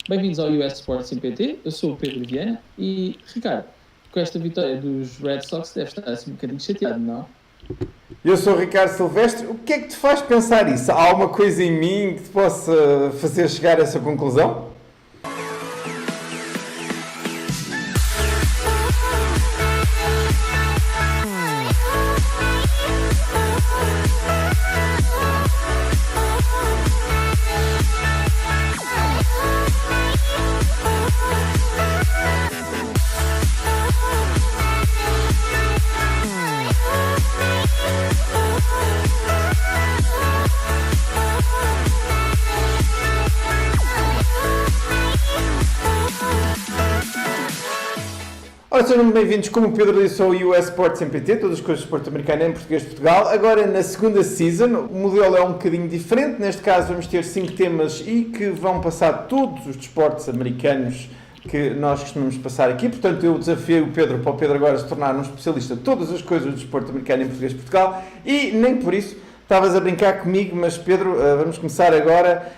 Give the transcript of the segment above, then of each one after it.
Bem-vindos ao US Sports MPT, eu sou o Pedro Viana e, Ricardo, com esta vitória dos Red Sox deve estar assim um bocadinho chateado, não? Eu sou o Ricardo Silvestre. O que é que te faz pensar isso? Há alguma coisa em mim que te possa fazer chegar a essa conclusão? Ora, sejam bem-vindos, como o Pedro disse, ao US Sports MPT, todas as coisas de esporte americano em português de Portugal. Agora, na segunda season, o modelo é um bocadinho diferente. Neste caso, vamos ter 5 temas e que vão passar todos os desportos americanos que nós costumamos passar aqui. Portanto, eu desafio o Pedro para o Pedro agora se tornar um especialista de todas as coisas do desporto americano em português de Portugal. E nem por isso estavas a brincar comigo, mas Pedro, vamos começar agora.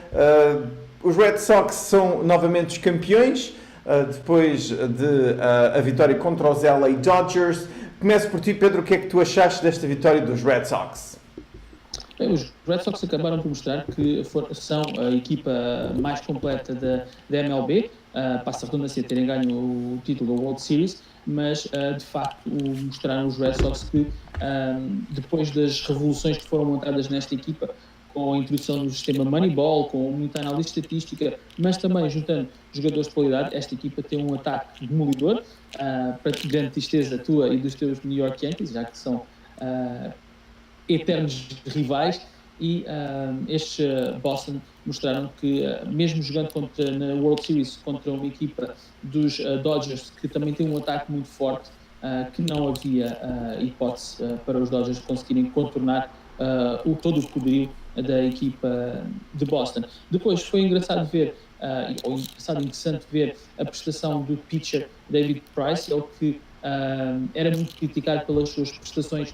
Os Red Sox são novamente os campeões. Depois de a vitória contra os LA Dodgers. Começo por ti, Pedro, o que é que tu achaste desta vitória dos Red Sox? Bem, os Red Sox acabaram por mostrar que são a equipa mais completa da MLB, passa a redundância terem ganho o título da World Series, mas de facto mostraram os Red Sox que depois das revoluções que foram montadas nesta equipa, com a introdução do sistema Moneyball, com muita análise estatística, mas também juntando jogadores de qualidade, esta equipa tem um ataque demolidor, para grande tristeza tua e dos teus New York Yankees, já que são eternos rivais, e estes Boston mostraram que, mesmo jogando na World Series contra uma equipa dos Dodgers, que também tem um ataque muito forte, que não havia hipótese para os Dodgers conseguirem contornar todo o poderio da equipa de Boston. Depois foi engraçado ver, interessante ver a prestação do pitcher David Price, ele que era muito criticado pelas suas prestações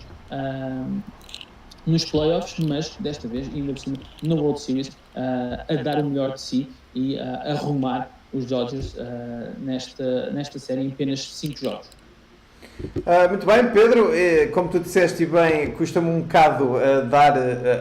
nos playoffs, mas desta vez, ainda por cima, na World Series, a dar o melhor de si e a arrumar os Dodgers nesta série em apenas 5 jogos. Muito bem, Pedro, como tu disseste bem, custa-me um bocado dar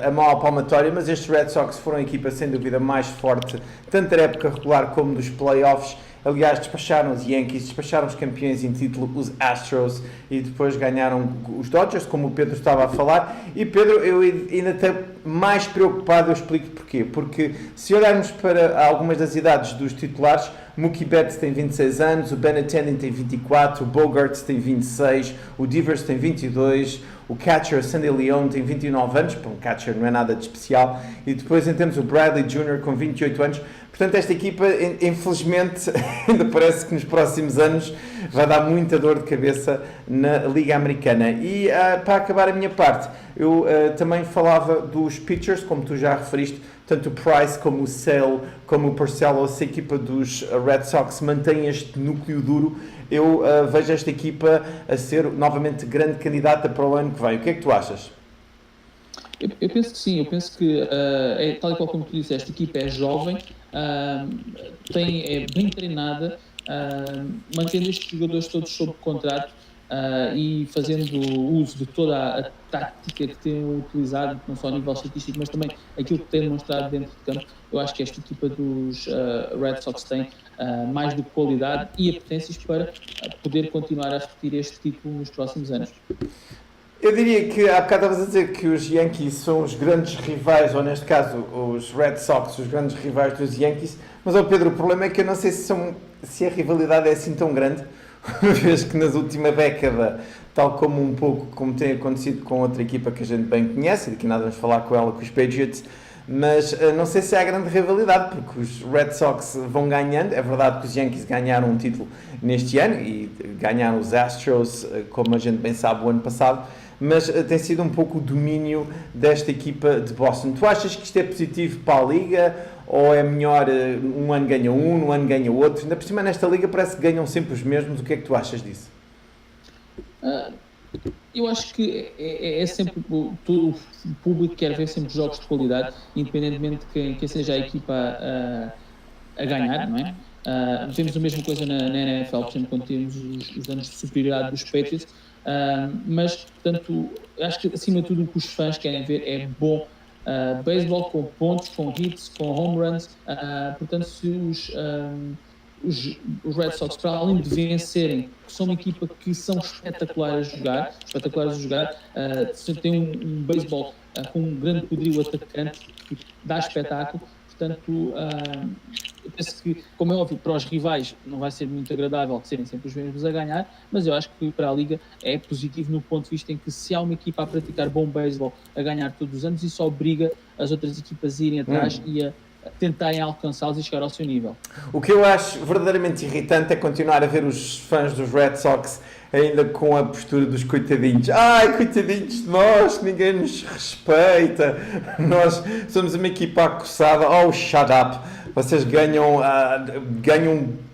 a mão à palmatória, mas estes Red Sox foram a equipa sem dúvida mais forte, tanto da época regular como dos playoffs. Aliás, despacharam os Yankees, despacharam os campeões em título, os Astros, e depois ganharam os Dodgers, como o Pedro estava a falar. E Pedro, eu ainda estou mais preocupado, eu explico porquê. Porque se olharmos para algumas das idades dos titulares, Mookie Betts tem 26 anos, o Benintendi tem 24, o Bogaerts tem 26, o Devers tem 22, o catcher Sandy Leon tem 29 anos, para um catcher não é nada de especial, e depois temos o Bradley Jr. com 28 anos. Portanto, esta equipa, infelizmente, ainda parece que nos próximos anos vai dar muita dor de cabeça na Liga Americana. E para acabar a minha parte, eu também falava dos pitchers, como tu já referiste, tanto o Price como o Sale, como o Porcello, se a equipa dos Red Sox mantém este núcleo duro, eu vejo esta equipa a ser novamente grande candidata para o ano que vem. O que é que tu achas? Eu penso que sim, eu penso que, tal e qual como tu disse, esta equipa é jovem, é bem treinada, mantendo estes jogadores todos sob contrato e fazendo uso de toda a tática que têm utilizado, não só a nível estatístico, mas também aquilo que têm demonstrado dentro de campo. Eu acho que esta equipa dos Red Sox tem mais do que qualidade e apetências para poder continuar a repetir este título nos próximos anos. Eu diria que há bocado estavas a dizer que os Yankees são os grandes rivais, ou neste caso os Red Sox, os grandes rivais dos Yankees, mas Pedro, o problema é que eu não sei se a rivalidade é assim tão grande, uma vez que nas última década, tal como um pouco como tem acontecido com outra equipa que a gente bem conhece, e daqui nada vamos falar com ela, com os Patriots, mas não sei se há grande rivalidade, porque os Red Sox vão ganhando. É verdade que os Yankees ganharam um título neste ano e ganharam os Astros, como a gente bem sabe, o ano passado, mas tem sido um pouco o domínio desta equipa de Boston. Tu achas que isto é positivo para a Liga, ou é melhor um ano ganha um, um ano ganha outro? Ainda por cima nesta Liga parece que ganham sempre os mesmos. O que é que tu achas disso? Eu acho que é sempre o público quer ver sempre jogos de qualidade, independentemente de quem seja a equipa a a ganhar, não é? Vemos a mesma coisa na NFL, por exemplo, quando temos os anos de superioridade dos Patriots, mas, portanto, acho que acima de tudo o que os fãs querem ver é bom beisebol com pontos, com hits, com home runs. Portanto, se os Red Sox, para além de vencerem, são uma equipa que são espetaculares a jogar, têm um beisebol com um grande poderio atacante que dá espetáculo. Portanto, eu penso que, como é óbvio, para os rivais não vai ser muito agradável serem sempre os mesmos a ganhar, mas eu acho que para a Liga é positivo no ponto de vista em que se há uma equipa a praticar bom beisebol a ganhar todos os anos, isso obriga as outras equipas a irem atrás e a tentarem alcançá-los e chegar ao seu nível. O que eu acho verdadeiramente irritante é continuar a ver os fãs dos Red Sox ainda com a postura dos coitadinhos. Ai, coitadinhos de nós, que ninguém nos respeita. Nós somos uma equipa acossada. Oh, shut up. Vocês ganham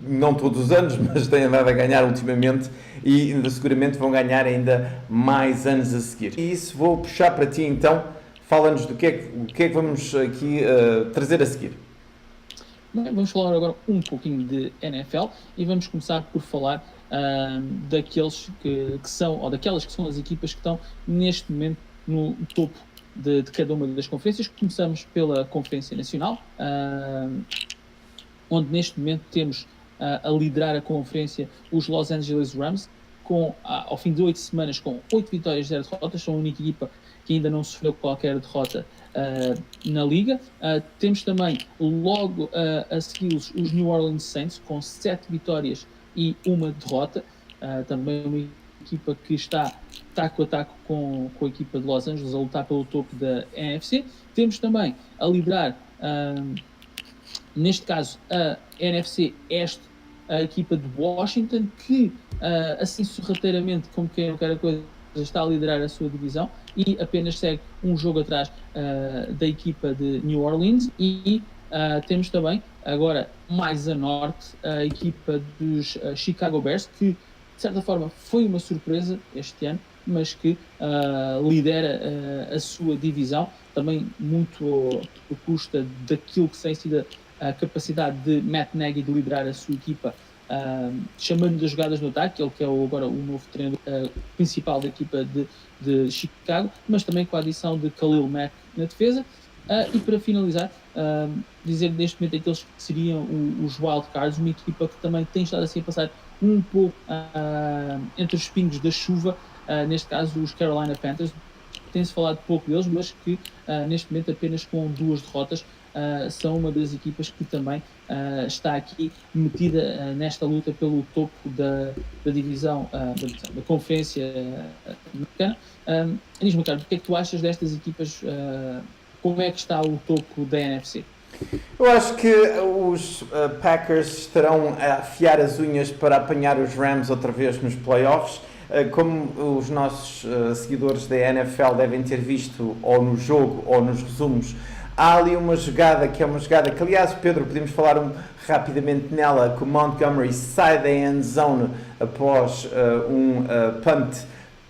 não todos os anos, mas têm andado a ganhar ultimamente e ainda seguramente vão ganhar ainda mais anos a seguir. E isso vou puxar para ti então. Fala-nos do que é que vamos aqui trazer a seguir. Bem, vamos falar agora um pouquinho de NFL e vamos começar por falar daqueles que são, ou daquelas que são as equipas que estão neste momento no topo de cada uma das conferências. Começamos pela Conferência Nacional, onde neste momento temos a liderar a conferência os Los Angeles Rams, ao fim de 8 semanas com 8 vitórias e 0 derrotas, são a única equipa que ainda não sofreu qualquer derrota na Liga. Temos também, logo a seguir, os New Orleans Saints, com 7 vitórias e 1 derrota. Também uma equipa que está taco a taco com a equipa de Los Angeles, a lutar pelo topo da NFC. Temos também a liderar, neste caso, a NFC Este, a equipa de Washington, que, assim sorrateiramente, como quem não quer a coisa, está a liderar a sua divisão e apenas segue um jogo atrás da equipa de New Orleans. E temos também, agora mais a norte, a equipa dos Chicago Bears, que de certa forma foi uma surpresa este ano, mas que lidera a sua divisão, também muito por custa daquilo que tem sido a capacidade de Matt Nagy de liderar a sua equipa, chamando das jogadas no ataque, ele que é agora o novo treinador principal da equipa de Chicago, mas também com a adição de Khalil Mack na defesa. E para finalizar, dizer neste momento aqueles que seriam os wildcards, uma equipa que também tem estado assim a passar um pouco entre os pingos da chuva, neste caso os Carolina Panthers. Tem-se falado pouco deles, mas que neste momento apenas com 2 derrotas são uma das equipas que também está aqui metida nesta luta pelo topo da divisão, da Conferência Americana. Diz-me, Ricardo, o que é que tu achas destas equipas? Como é que está o topo da NFC? Eu acho que os Packers estarão a afiar as unhas para apanhar os Rams outra vez nos playoffs. Como os nossos seguidores da NFL devem ter visto ou no jogo ou nos resumos, há ali uma jogada que é uma jogada que, aliás, Pedro, podemos falar rapidamente nela, que o Montgomery sai da end zone após um punt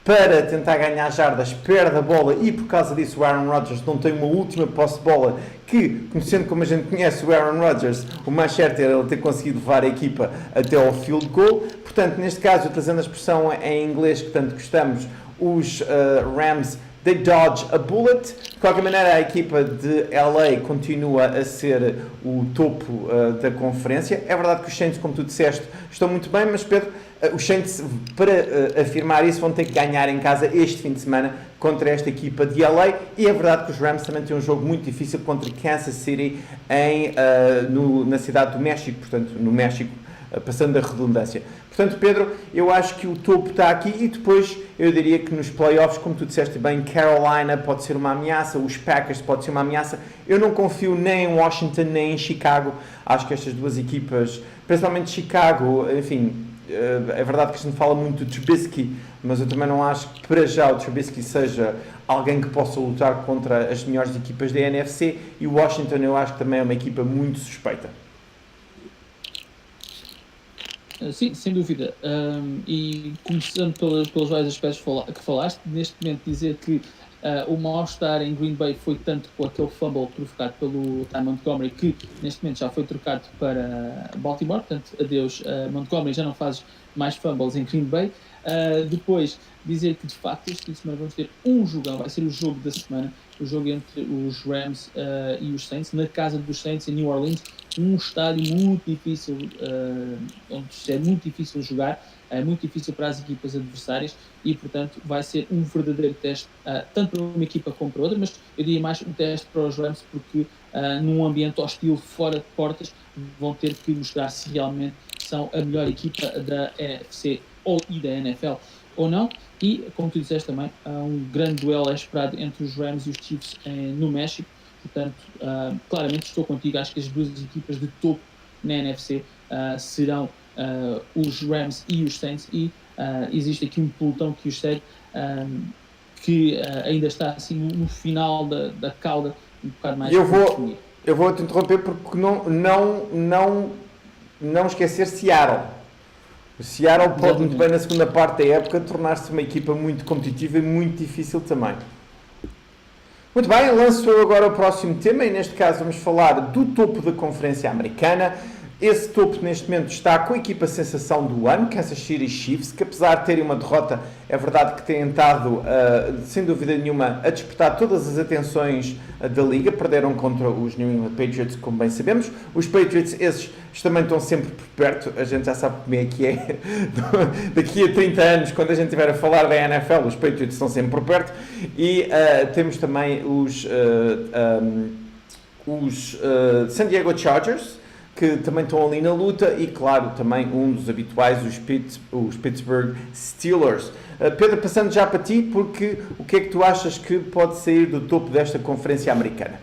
para tentar ganhar jardas, perde a bola e por causa disso o Aaron Rodgers não tem uma última posse de bola que, conhecendo como a gente conhece o Aaron Rodgers, o mais certo era ele ter conseguido levar a equipa até ao field goal. Portanto, neste caso, utilizando a expressão em inglês que tanto gostamos, os Rams, they dodge a bullet. De qualquer maneira, a equipa de LA continua a ser o topo da conferência. É verdade que os Saints, como tu disseste, estão muito bem, mas Pedro, os Saints, para afirmar isso, vão ter que ganhar em casa este fim de semana contra esta equipa de LA. E é verdade que os Rams também têm um jogo muito difícil contra Kansas City na cidade do México, portanto, no México, passando a redundância. Portanto, Pedro, eu acho que o topo está aqui e depois eu diria que nos playoffs, como tu disseste bem, Carolina pode ser uma ameaça, os Packers pode ser uma ameaça. Eu não confio nem em Washington nem em Chicago. Acho que estas duas equipas, principalmente Chicago, enfim, é verdade que a gente fala muito de Trubisky, mas eu também não acho que para já o Trubisky seja alguém que possa lutar contra as melhores equipas da NFC, e o Washington eu acho que também é uma equipa muito suspeita. Sim, sem dúvida. E começando pelos vários aspectos que falaste, neste momento dizer que O mal-estar em Green Bay foi tanto com aquele fumble provocado pelo Ty Montgomery, que neste momento já foi trocado para Baltimore, portanto, adeus Montgomery, já não fazes mais fumbles em Green Bay. Depois, dizer que de facto este fim de semana vamos ter um jogão, vai ser o jogo da semana, o jogo entre os Rams e os Saints, na casa dos Saints em New Orleans, um estádio muito difícil, onde é muito difícil jogar, é muito difícil para as equipas adversárias e, portanto, vai ser um verdadeiro teste, tanto para uma equipa como para outra, mas eu diria mais um teste para os Rams, porque num ambiente hostil, fora de portas, vão ter que mostrar se realmente são a melhor equipa da NFC e da NFL ou não. E, como tu disseste também, um grande duelo é esperado entre os Rams e os Chiefs no México. Portanto, claramente estou contigo. Acho que as duas equipas de topo na NFC serão os Rams e os Saints, e existe aqui um pelotão que os segue, que ainda está assim no final da cauda, um bocado mais. Eu vou te interromper porque não esquecer Seattle. O Seattle pode muito bem na segunda parte da época tornar-se uma equipa muito competitiva e muito difícil também. Muito bem, lanço eu agora o próximo tema e neste caso vamos falar do topo da Conferência Americana. Esse topo neste momento está com a equipa sensação do ano, Kansas City Chiefs, que apesar de terem uma derrota, é verdade que têm estado, sem dúvida nenhuma, a despertar todas as atenções da liga. Perderam contra os New England Patriots, como bem sabemos. Os Patriots, esses também estão sempre por perto, a gente já sabe como é que é. Daqui a 30 anos, quando a gente estiver a falar da NFL, os Patriots estão sempre por perto. E temos também os San Diego Chargers, que também estão ali na luta, e claro, também um dos habituais, os Pittsburgh Steelers. Pedro, passando já para ti, porque o que é que tu achas que pode sair do topo desta Conferência Americana?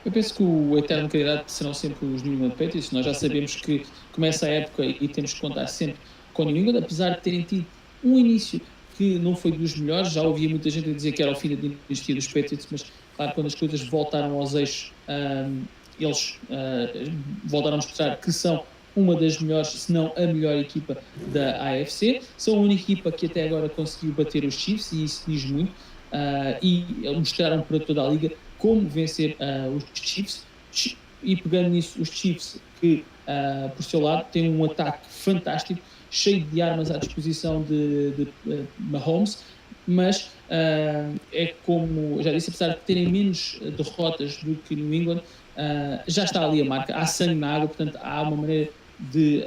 Eu penso que o eterno candidato serão sempre os New England Patriots. Nós já sabemos que começa a época e temos que contar sempre com o New England, apesar de terem tido um início que não foi dos melhores. Já ouvia muita gente a dizer que era o fim da dinastia dos Patriots, mas claro, quando as coisas voltaram aos eixos, eles voltaram a mostrar que são uma das melhores, se não a melhor equipa da AFC. São a única equipa que até agora conseguiu bater os Chiefs, e isso diz muito, e mostraram para toda a liga como vencer os Chiefs. E pegando nisso, os Chiefs, que por seu lado têm um ataque fantástico, cheio de armas à disposição de Mahomes, mas é como já disse, apesar de terem menos derrotas do que New England, já está ali a marca, há sangue na água, portanto há uma maneira de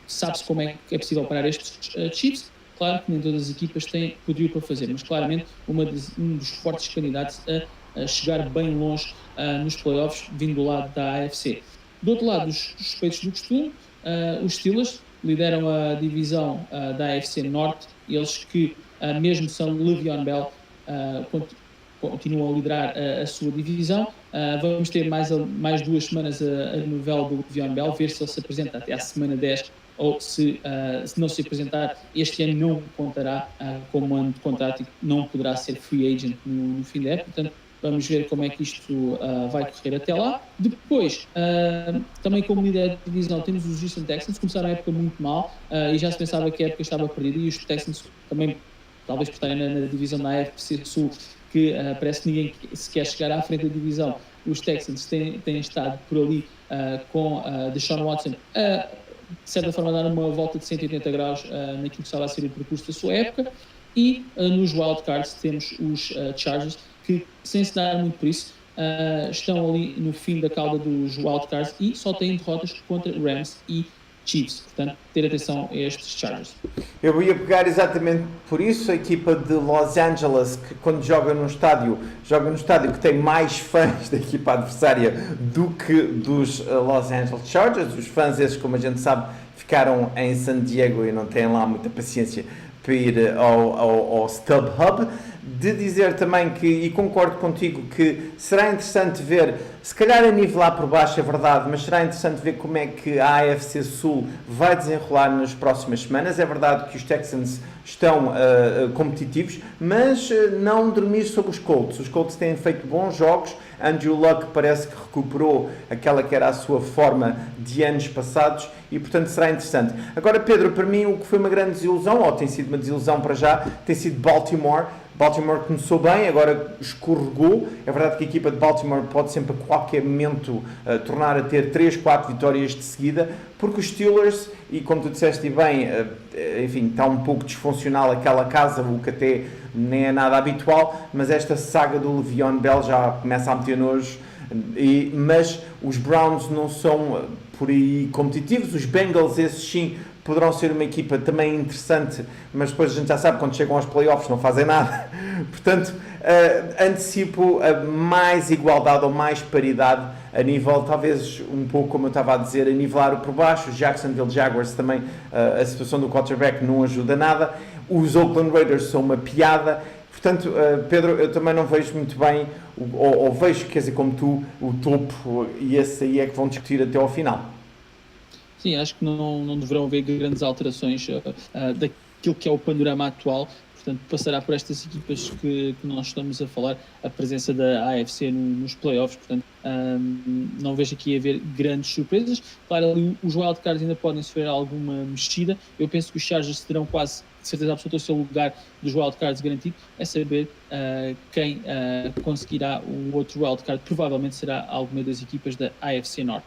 sabe-se como é que é possível parar estes Chiefs. Claro que nem todas as equipas têm poderio para fazer, mas claramente um dos fortes candidatos a chegar bem longe nos playoffs, vindo do lado da AFC. Do outro lado, os suspeitos do costume, os Steelers lideram a divisão da AFC Norte, eles que mesmo são Le'Veon Bell, continuam a liderar a sua divisão. Vamos ter mais 2 semanas a novela do Le'Veon Bell, ver se ele se apresenta até à semana 10, ou se não se apresentar, este ano não contará como ano de contrato e não poderá ser free agent no fim da época. Portanto, vamos ver como é que isto vai correr até lá. Depois, também como líder de divisão, temos os Houston Texans, começaram a época muito mal, e já se pensava que a época estava perdida, e os Texans também, talvez por estarem na divisão da AFC Sul, que parece que ninguém se quer chegar à frente da divisão. Os Texans têm estado por ali com Deshaun Watson de certa forma dar uma volta de 180 graus naquilo que estava a ser o percurso da sua época. E nos wildcards temos os Chargers, que sem se dar muito por isso, estão ali no fim da cauda dos wildcards e só têm derrotas contra Rams e Chiefs. Portanto, ter atenção a estes Chargers. Eu ia pegar exatamente por isso a equipa de Los Angeles, que quando joga no estádio que tem mais fãs da equipa adversária do que dos Los Angeles Chargers. Os fãs esses, como a gente sabe, ficaram em San Diego e não têm lá muita paciência para ir ao StubHub. De dizer também que, e concordo contigo, que será interessante ver, se calhar a nível lá por baixo é verdade, mas será interessante ver como é que a AFC Sul vai desenrolar nas próximas semanas. É verdade que os Texans estão competitivos, mas não dormir sobre os Colts. Os Colts têm feito bons jogos. Andrew Luck parece que recuperou aquela que era a sua forma de anos passados e, portanto, será interessante. Agora, Pedro, para mim o que foi uma grande desilusão, ou tem sido uma desilusão para já, tem sido Baltimore. Baltimore começou bem, agora escorregou. É verdade que a equipa de Baltimore pode sempre a qualquer momento tornar a ter 3, 4 vitórias de seguida, porque os Steelers, e como tu disseste bem, enfim, está um pouco disfuncional aquela casa, o que até nem é nada habitual, mas esta saga do Le'Veon Bell já começa a meter nojo. Mas os Browns não são por aí competitivos, os Bengals, esses sim, poderão ser uma equipa também interessante, mas depois a gente já sabe, quando chegam aos playoffs não fazem nada. Portanto, antecipo mais igualdade ou mais paridade a nível, talvez um pouco como eu estava a dizer, a nivelar o por baixo. Os Jacksonville Jaguars também, a situação do quarterback não ajuda nada. Os Oakland Raiders são uma piada. Portanto, Pedro, eu também não vejo muito bem, ou vejo, quer dizer, como tu, o topo, e esse aí é que vão discutir até ao final. Sim, acho que não deverão haver grandes alterações daquilo que é o panorama atual. Portanto, passará por estas equipas que nós estamos a falar, a presença da AFC nos playoffs. Portanto, não vejo aqui haver grandes surpresas. Claro, ali os wildcards ainda podem sofrer alguma mexida. Eu penso que os Chargers terão quase de certeza absoluta o seu lugar dos wildcards garantido. É saber quem conseguirá o outro wildcard. Provavelmente será alguma das equipas da AFC Norte.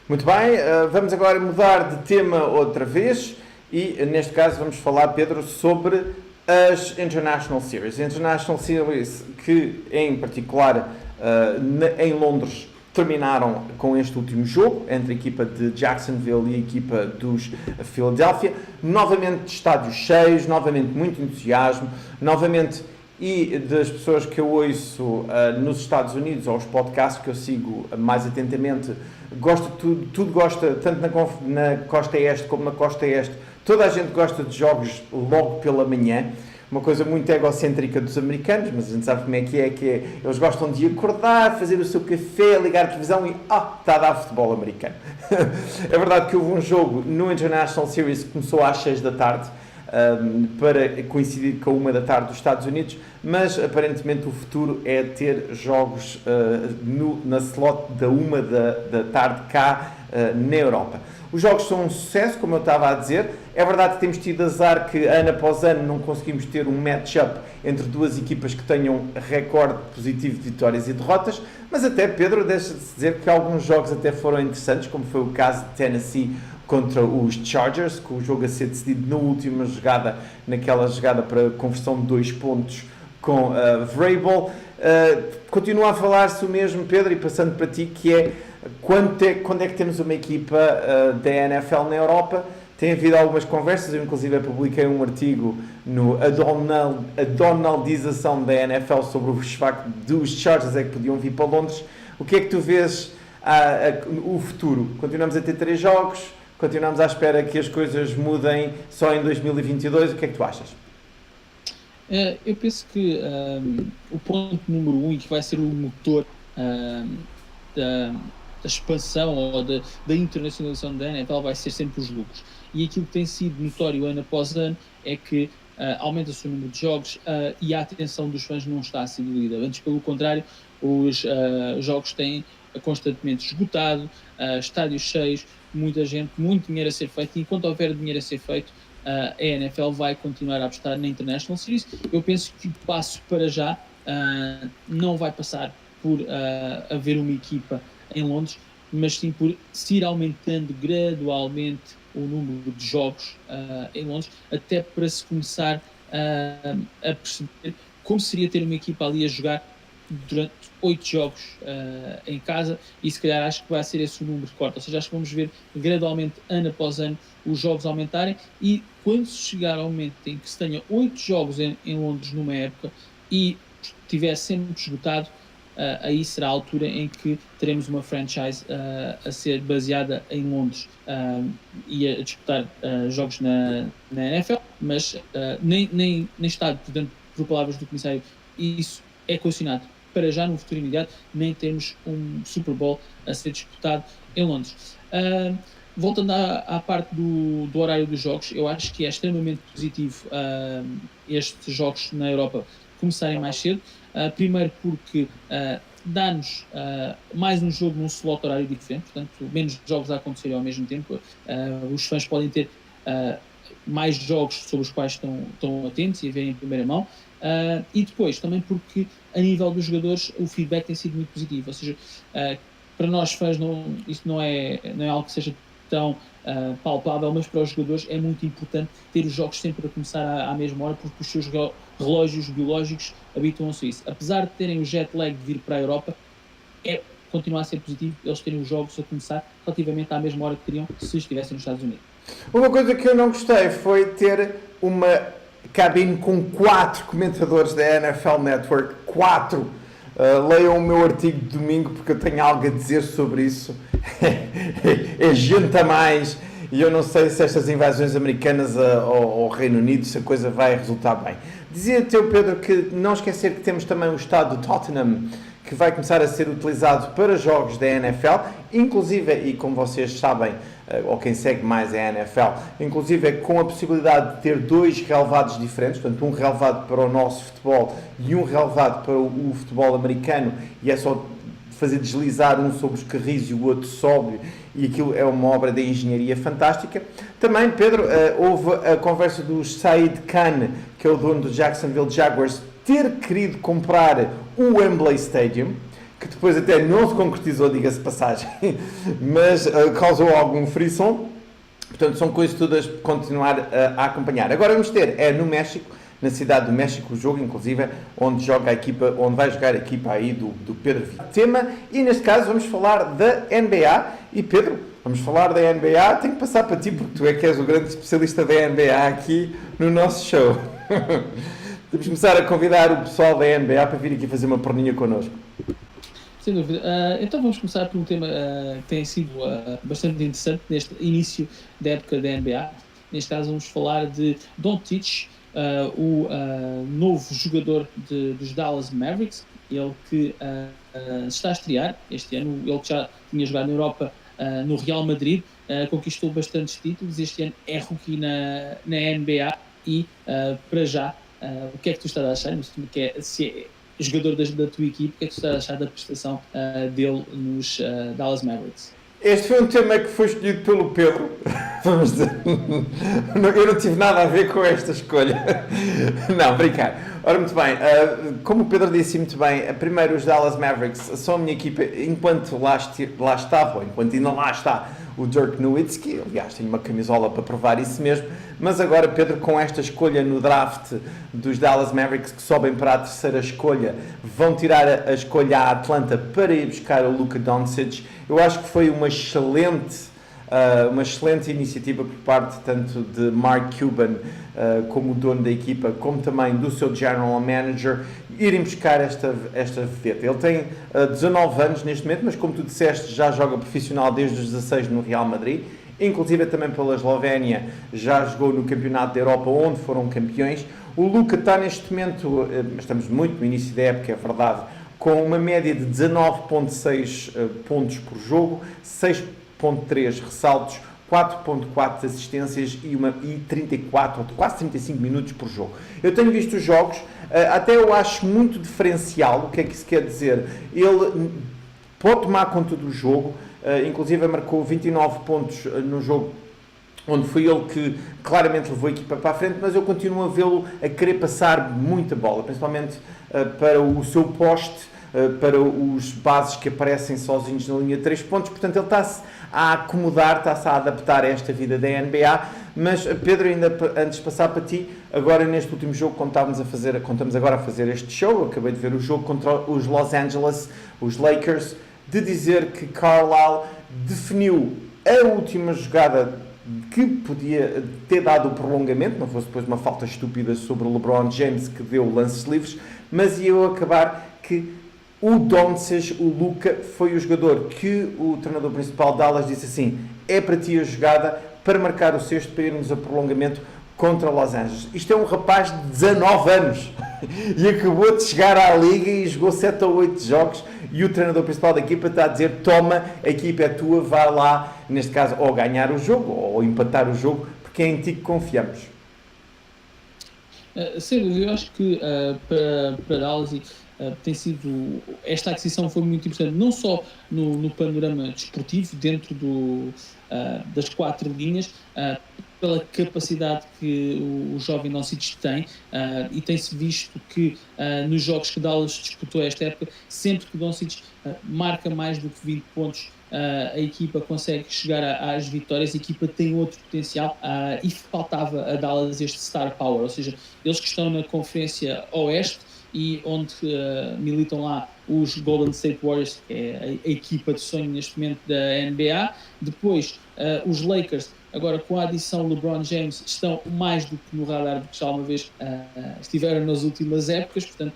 Muito bem, vamos agora mudar de tema outra vez e neste caso vamos falar, Pedro, sobre as International Series. International Series que em particular em Londres terminaram com este último jogo entre a equipa de Jacksonville e a equipa dos Philadelphia. Novamente estádios cheios, novamente muito entusiasmo, novamente, e das pessoas que eu ouço nos Estados Unidos, ou os podcasts que eu sigo mais atentamente, gosta de tudo gosta, tanto na costa este como na costa este, toda a gente gosta de jogos logo pela manhã, uma coisa muito egocêntrica dos americanos, mas a gente sabe como é que eles gostam de acordar, fazer o seu café, ligar a televisão e está a dar futebol americano. É verdade que houve um jogo no International Series que começou às 6 da tarde, para coincidir com 1 da tarde dos Estados Unidos, mas aparentemente o futuro é ter jogos na slot da 1 da tarde cá na Europa. Os jogos são um sucesso, como eu estava a dizer. É verdade que temos tido azar que ano após ano não conseguimos ter um match-up entre duas equipas que tenham recorde positivo de vitórias e derrotas, mas até, Pedro, deixa-se dizer que alguns jogos até foram interessantes, como foi o caso de Tennessee contra os Chargers, com o jogo a ser decidido na última jogada, naquela jogada para conversão de 2 pontos com Vrabel. Continua a falar-se o mesmo, Pedro, e passando para ti, que é quando é que temos uma equipa da NFL na Europa? Tem havido algumas conversas, eu inclusive publiquei um artigo no A Donaldização da NFL sobre o facto dos Chargers é que podiam vir para Londres. O que é que tu vês o futuro? Continuamos a ter 3 jogos? Continuamos à espera que as coisas mudem só em 2022? O que é que tu achas? Eu penso que o ponto número 1 e que vai ser o motor da expansão ou da internacionalização da NFL vai ser sempre os lucros. E aquilo que tem sido notório ano após ano é que aumenta-se o número de jogos e a atenção dos fãs não está a ser diluída. Antes, pelo contrário, os jogos têm constantemente esgotado, estádios cheios, muita gente, muito dinheiro a ser feito, e enquanto houver dinheiro a ser feito, a NFL vai continuar a apostar na International Series. Eu penso que o passo para já não vai passar por haver uma equipa em Londres, mas sim por se ir aumentando gradualmente o número de jogos em Londres, até para se começar a perceber como seria ter uma equipa ali a jogar durante 8 jogos em casa, e se calhar acho que vai ser esse o número de corte. Ou seja, acho que vamos ver gradualmente, ano após ano, os jogos aumentarem, e quando se chegar ao momento em que se tenha 8 jogos em Londres numa época e estiver sempre esgotado, aí será a altura em que teremos uma franchise a ser baseada em Londres e a disputar jogos na NFL, mas nem está, portanto, por palavras do comissário, isso é condicionado para já no futuro imediato, nem termos um Super Bowl a ser disputado em Londres. Voltando à parte do horário dos jogos, eu acho que é extremamente positivo estes jogos na Europa começarem mais cedo. Primeiro porque dá-nos mais um jogo num slot horário diferente, portanto, menos jogos a acontecer ao mesmo tempo. Os fãs podem ter mais jogos sobre os quais estão atentos e a verem em primeira mão. e depois também porque a nível dos jogadores o feedback tem sido muito positivo, ou seja, para nós fãs isto não é algo que seja tão palpável, mas para os jogadores é muito importante ter os jogos sempre a começar à mesma hora, porque os seus relógios biológicos habituam-se a isso. Apesar de terem o jet lag de vir para a Europa, continua a ser positivo eles terem os jogos a começar relativamente à mesma hora que teriam se estivessem nos Estados Unidos. Uma coisa que eu não gostei foi ter uma cabine com 4 comentadores da NFL Network. 4! Leiam o meu artigo de domingo porque eu tenho algo a dizer sobre isso. É gente a mais e eu não sei se estas invasões americanas ao Reino Unido, se a coisa vai resultar bem. Dizia-te eu, Pedro, que não esquecer que temos também o estado de Tottenham, que vai começar a ser utilizado para jogos da NFL, inclusive, e como vocês sabem, ou quem segue mais a NFL, inclusive com a possibilidade de ter 2 relevados diferentes, portanto um relevado para o nosso futebol e um relevado para o futebol americano, e é só fazer deslizar um sobre os carris e o outro sobe, e aquilo é uma obra de engenharia fantástica. Também, Pedro, houve a conversa do Said Khan, que é o dono do Jacksonville Jaguars, ter querido comprar o Wembley Stadium, que depois até não se concretizou, diga-se de passagem, mas causou algum frisson. Portanto, são coisas todas para continuar a acompanhar. Agora vamos ter, no México, na cidade do México, o jogo, inclusive, onde vai jogar a equipa aí do Pedro Vieira. Tema, e neste caso vamos falar da NBA. E Pedro, vamos falar da NBA, tenho que passar para ti, porque tu é que és o grande especialista da NBA aqui no nosso show. Temos que começar a convidar o pessoal da NBA para vir aqui fazer uma perninha connosco. Sem dúvida. Então vamos começar por um tema que tem sido bastante interessante neste início da época da NBA. Neste caso vamos falar de Doncic, o novo jogador dos Dallas Mavericks, ele que está a estrear este ano, ele que já tinha jogado na Europa no Real Madrid, conquistou bastantes títulos, este ano é rookie na NBA e para já, o que é que tu estás a achar? Se é jogador da tua equipe, o que é que tu estás a achar da prestação dele nos Dallas Mavericks? Este foi um tema que foi escolhido pelo Pedro, vamos dizer. Eu não tive nada a ver com esta escolha. Não, brincar. Ora, muito bem, como o Pedro disse muito bem, primeiro os Dallas Mavericks são a minha equipa enquanto lá estava, ou enquanto ainda lá está o Dirk Nowitzki. Aliás, tenho uma camisola para provar isso mesmo. Mas agora, Pedro, com esta escolha no draft dos Dallas Mavericks, que sobem para a terceira escolha, vão tirar a escolha à Atlanta para ir buscar o Luka Doncic. Eu acho que foi uma excelente iniciativa por parte tanto de Mark Cuban, como o dono da equipa, como também do seu General Manager, irem buscar esta vedeta. Ele tem 19 anos neste momento, mas como tu disseste, já joga profissional desde os 16 no Real Madrid, inclusive também pela Eslovénia, já jogou no Campeonato da Europa, onde foram campeões. O Luka está neste momento, estamos muito no início da época, é verdade, com uma média de 19,6 pontos por jogo, 6,3 ressaltos, 4,4 assistências e 34 ou quase 35 minutos por jogo. Eu tenho visto os jogos, até eu acho muito diferencial. O que é que isso quer dizer? Ele pode tomar conta do jogo, inclusive marcou 29 pontos no jogo, onde foi ele que claramente levou a equipa para a frente, mas eu continuo a vê-lo a querer passar muita bola, principalmente para o seu poste, para os bases que aparecem sozinhos na linha de 3 pontos. Portanto, ele está-se a acomodar, está-se a adaptar a esta vida da NBA. Mas, Pedro, ainda antes de passar para ti, agora neste último jogo contamos agora a fazer este show, eu acabei de ver o jogo contra os Los Angeles, os Lakers, de dizer que Carlisle definiu a última jogada que podia ter dado o prolongamento, não fosse depois uma falta estúpida sobre o LeBron James que deu lances livres, mas ia eu acabar que o Doncic, o Luka, foi o jogador que o treinador principal de Dallas disse assim: é para ti a jogada para marcar o sexto para irmos a prolongamento contra Los Angeles. Isto é um rapaz de 19 anos e acabou de chegar à liga e jogou 7 ou 8 jogos, e o treinador principal da equipa está a dizer: toma, a equipa é tua, vai lá, neste caso, ou ganhar o jogo ou empatar o jogo, porque é em ti que confiamos. Sério, eu acho que para Dallas tem sido, esta aquisição foi muito importante, não só no panorama desportivo, dentro das 4 linhas, pela capacidade que o jovem Doncic tem, e tem-se visto que nos jogos que Dallas disputou esta época, sempre que Doncic marca mais do que 20 pontos, a equipa consegue chegar às vitórias, a equipa tem outro potencial, e faltava a Dallas este star power, ou seja, eles que estão na Conferência Oeste e onde militam lá os Golden State Warriors, que é a equipa de sonho neste momento da NBA. Depois os Lakers, agora com a adição do LeBron James, estão mais do que no radar, porque já uma vez estiveram nas últimas épocas, portanto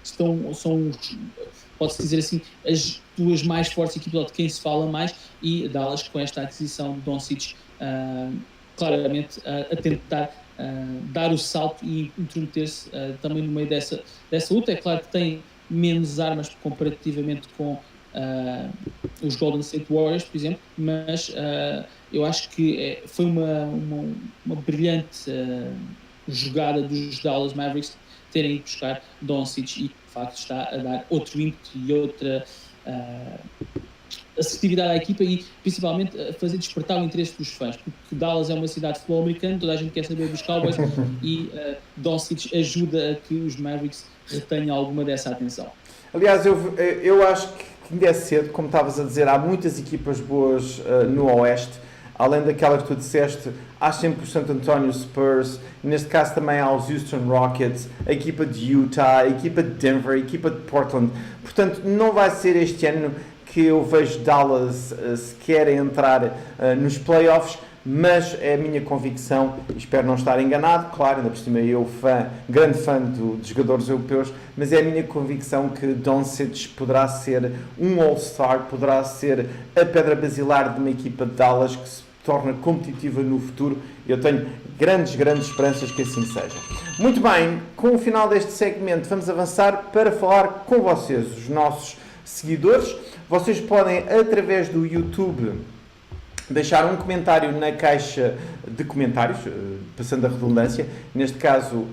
são, pode-se dizer assim, as duas mais fortes equipas de quem se fala mais, e Dallas com esta aquisição de Doncic claramente a tentar dar o salto e intrometer-se também no meio dessa luta. É claro que tem menos armas comparativamente com os Golden State Warriors, por exemplo, mas eu acho que foi uma brilhante jogada dos Dallas Mavericks terem ido buscar Doncic, e de facto está a dar outro ímpeto e outra assertividade à equipa, e principalmente a fazer despertar o interesse dos fãs, porque Dallas é uma cidade de futebol americano, toda a gente quer saber dos Cowboys, e Doncic ajuda a que os Mavericks retenham alguma dessa atenção. Aliás, eu acho que ainda é cedo, como estavas a dizer, há muitas equipas boas no Oeste, além daquela que tu disseste, há sempre o San Antonio Spurs, neste caso também há os Houston Rockets, a equipa de Utah, a equipa de Denver, a equipa de Portland. Portanto, não vai ser este ano que eu vejo Dallas sequer entrar nos playoffs, mas é a minha convicção, espero não estar enganado, claro, ainda por cima eu grande fã dos jogadores europeus, mas é a minha convicção que Doncic poderá ser um All-Star, poderá ser a pedra basilar de uma equipa de Dallas que se torna competitiva no futuro. Eu tenho grandes esperanças que assim seja. Muito bem, com o final deste segmento vamos avançar para falar com vocês, os nossos seguidores. Vocês podem, através do YouTube, deixar um comentário na caixa de comentários, passando a redundância, neste caso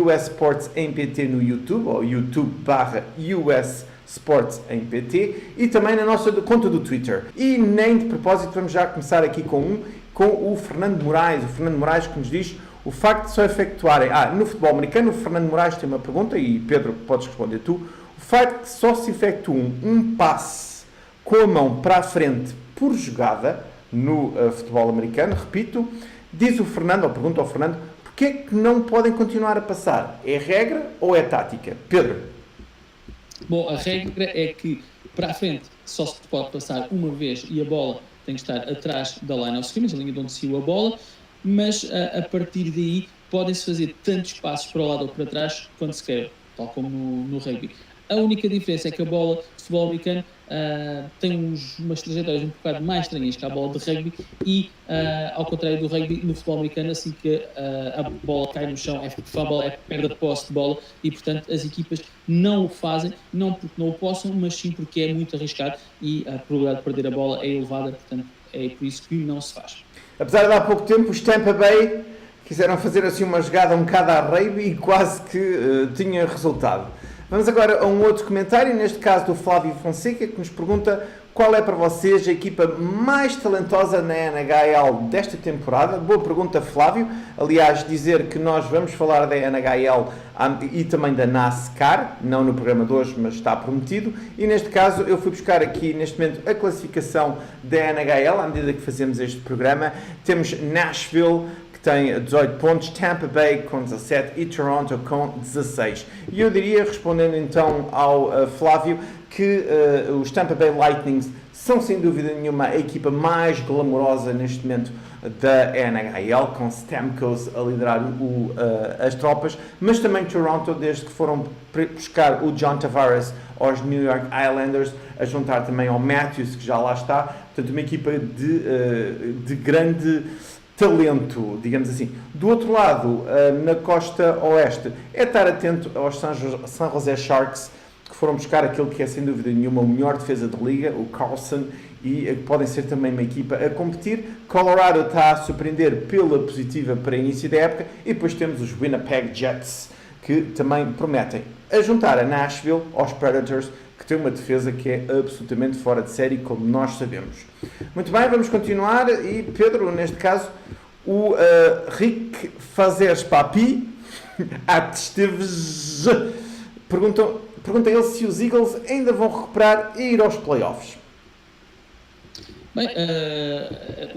US Sports em PT no YouTube, ou YouTube/US Sports em PT, e também na nossa conta do Twitter. E nem de propósito vamos já começar aqui com o Fernando Moraes. O Fernando Moraes que nos diz o facto de só efetuarem... no futebol americano, o Fernando Moraes tem uma pergunta, e Pedro, podes responder tu. O facto de só se efetuam um passe com a mão para a frente por jogada no futebol americano, repito, diz o Fernando, ou pergunta ao Fernando, porquê é que não podem continuar a passar? É regra ou é tática? Pedro? Bom, a regra é que para a frente só se pode passar uma vez e a bola tem que estar atrás da line of scrimmage, a linha de onde saiu a bola, mas a partir daí podem-se fazer tantos passos para o lado ou para trás quanto se quer, tal como no rugby. A única diferença é que a bola de futebol americano tem umas trajetórias um bocado mais estranhas que a bola de rugby, e ao contrário do rugby, no futebol americano, assim que a bola cai no chão é fumble, é perda de posse de bola, e portanto as equipas não o fazem, não porque não o possam, mas sim porque é muito arriscado e a probabilidade de perder a bola é elevada, portanto é por isso que não se faz. Apesar de há pouco tempo os Tampa Bay quiseram fazer assim uma jogada um bocado à rugby e quase que tinha resultado. Vamos agora a um outro comentário, neste caso do Flávio Fonseca, que nos pergunta qual é para vocês a equipa mais talentosa na NHL desta temporada. Boa pergunta, Flávio. Aliás, dizer que nós vamos falar da NHL e também da NASCAR, não no programa de hoje, mas está prometido. E neste caso eu fui buscar aqui, neste momento, a classificação da NHL, à medida que fazemos este programa. Temos Nashville, tem 18 pontos, Tampa Bay com 17 e Toronto com 16. E eu diria, respondendo então ao Flávio, que os Tampa Bay Lightning são sem dúvida nenhuma a equipa mais glamourosa neste momento da NHL, com Stamkos a liderar as tropas, mas também Toronto, desde que foram buscar o John Tavares aos New York Islanders, a juntar também ao Matthews, que já lá está. Portanto, uma equipa de grande talento, digamos assim. Do outro lado, na costa oeste, é estar atento aos San Jose Sharks, que foram buscar aquele que é sem dúvida nenhuma a melhor defesa da liga, o Carlson, e podem ser também uma equipa a competir. Colorado está a surpreender pela positiva para início da época, e depois temos os Winnipeg Jets, que também prometem. A juntar a Nashville aos Predators, que tem uma defesa que é absolutamente fora de série, como nós sabemos. Muito bem, vamos continuar. E Pedro, neste caso, O Rick Fazeres Papi pergunta ele se os Eagles ainda vão recuperar e ir aos playoffs. Bem,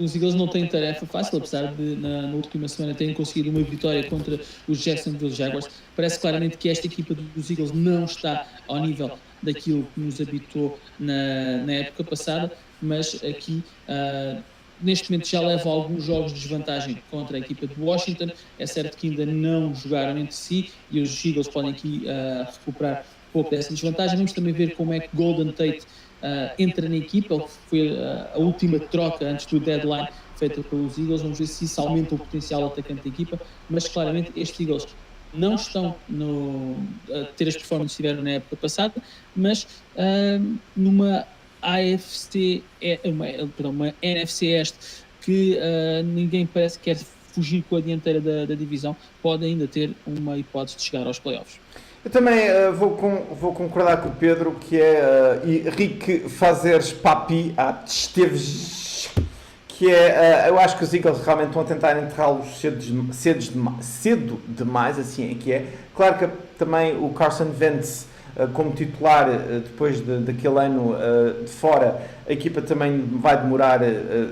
os Eagles não têm tarefa fácil, apesar de na última semana terem conseguido uma vitória contra os Jacksonville Jaguars. Parece claramente que esta equipa dos Eagles não está ao nível daquilo que nos habitou na época passada, mas aqui neste momento já leva alguns jogos de desvantagem contra a equipa de Washington. É certo que ainda não jogaram entre si e os Eagles podem aqui recuperar um pouco dessa desvantagem. Vamos também ver como é que Golden Tate entra na equipa. Ele foi a última troca antes do deadline feita pelos Eagles. Vamos ver se isso aumenta o potencial atacante da equipa, mas claramente estes Eagles não estão a ter as performances que tiveram na época passada, mas numa uma NFC Este que ninguém parece que quer fugir com a dianteira da divisão, pode ainda ter uma hipótese de chegar aos playoffs. Eu também vou concordar com o Pedro, que é Rick Fazeres Papi Esteves, que é, eu acho que os Eagles realmente estão a tentar enterrá-los cedo demais, assim é que é. Claro que também o Carson Wentz como titular, depois daquele ano de fora, a equipa também vai demorar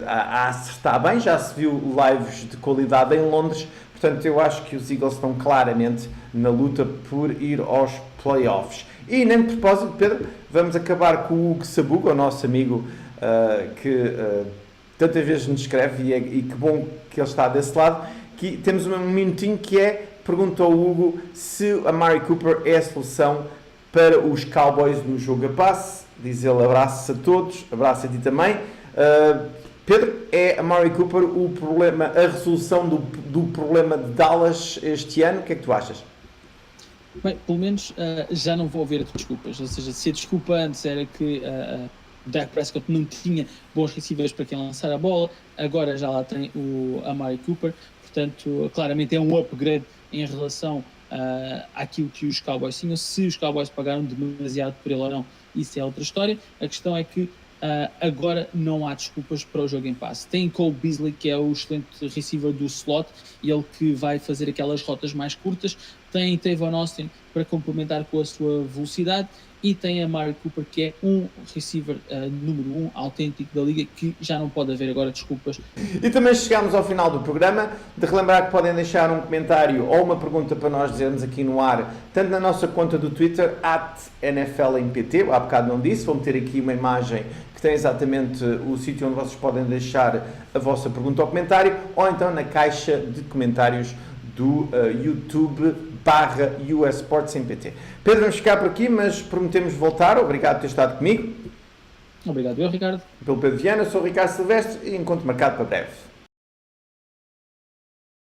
a acertar bem, já se viu lives de qualidade em Londres. Portanto, eu acho que os Eagles estão claramente na luta por ir aos playoffs. E, nem de propósito, Pedro, vamos acabar com o Hugo Sabugo, o nosso amigo que tantas vezes nos escreve e que bom que ele está desse lado. Que temos um minutinho que pergunta ao Hugo se a Amari Cooper é a solução para os Cowboys no jogo a passe. Diz ele, abraços a todos, abraço a ti também. Pedro, é a Amari Cooper o problema, a resolução do problema de Dallas este ano? O que é que tu achas? Bem, pelo menos já não vou haver desculpas. Ou seja, se a desculpa antes era que Dak Prescott não tinha bons receivers para quem lançar a bola, agora já lá tem o Amari Cooper. Portanto, claramente é um upgrade em relação àquilo que os Cowboys tinham. Se os Cowboys pagaram demasiado por ele ou não, isso é outra história. A questão é que agora não há desculpas para o jogo em passe. Tem Cole Beasley, que é o excelente receiver do slot, e ele que vai fazer aquelas rotas mais curtas. Tem Tavon Austin para complementar com a sua velocidade, e tem a Amari Cooper, que é um receiver número 1 autêntico da liga, que já não pode haver agora desculpas. E também chegamos ao final do programa, de relembrar que podem deixar um comentário ou uma pergunta para nós dizermos aqui no ar, tanto na nossa conta do Twitter, @NFLMPT, há bocado não disse, vou meter aqui uma imagem que tem exatamente o sítio onde vocês podem deixar a vossa pergunta ou comentário, ou então na caixa de comentários do YouTube/US Sports MPT. Pedro, vamos ficar por aqui, mas prometemos voltar. Obrigado por ter estado comigo. Obrigado, eu, Ricardo. Pelo Pedro Viana, sou o Ricardo Silvestre e encontro marcado para breve.